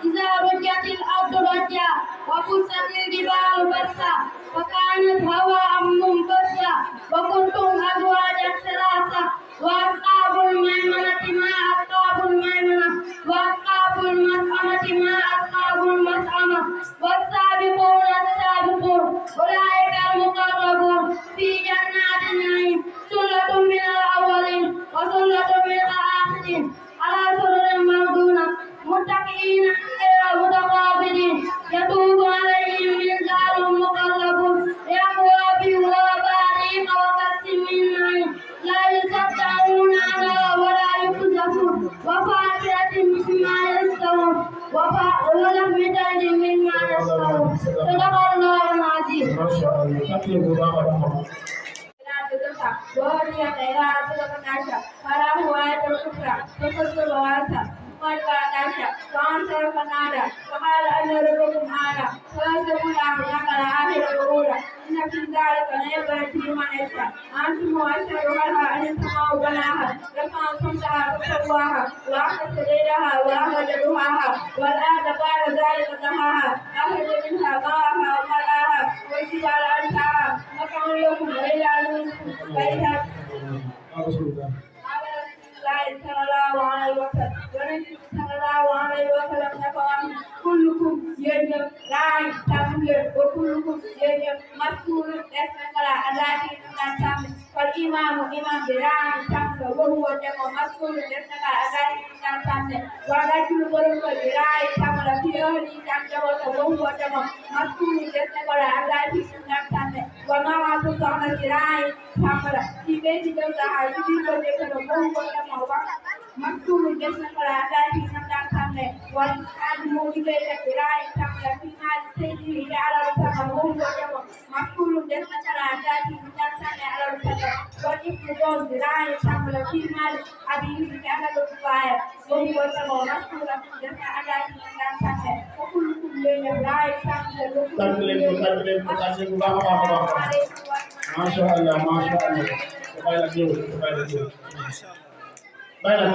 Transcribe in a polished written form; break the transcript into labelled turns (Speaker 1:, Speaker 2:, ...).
Speaker 1: إذا رجت الأرض رجا وبست الجبال بسا وكانت هواء منبثا وكنتم أزواجا ثلاثة وأصحاب الميمنة ما أصحاب الميمنة وأصحاب المشأمة ما أصحاب المشأمة والسابقون السابقون أولئك المقربون في جنات النعيم ثلة من الأولين وثلة من الآخرين على سرر موضونة متكئين عليها متقابلين يطوف عليهم رجال مقلبون بأكواب وأباريق وكأس من معين لا يصدعون عنها ولا يكذبون وفاكهة مما يشتهون ولحم طير مما يشتهون صدق الله العظيم. Gloria te da toda canasha, para jugar tu supra, todo tu loasa, para canasha, cansa canada, para andar con cara, todo pula, nakala ahira ura, ina pindara kane berti manesha, antu moasha roha anisa ubanaha, rakan samta rawaha, waha sederaha, waha jaruha, wala dabara zalika tahaha, ahira minha baha malaha, wajibala antaha, makan lakum wailalu baita sallallahu alaihi wasallam kullukum yajab rai tamir wa kullukum yajab mas'ul tasmala adati tantam fal imam birai tamka wa huwa jama mas'ul tasmala adati tantam wa rajul barka birai tamala fiori tamka wa huwa jama mas'ul tasmala adati tantam wa ma tu sama birai tamala ibeti dawda hadi ko de ko huwa jama wa mas'ul tasmala adati tantam wa motivate birai tamla final stage ala sama huwa jama mas'ul tasmala adati tantam ala what if you don't birai tamla final adi kana do fire huwa jama mas'ul tasmala adati tantam wa kullukum birai tamla
Speaker 2: Masya Allah, Masya Allah. Baiklah,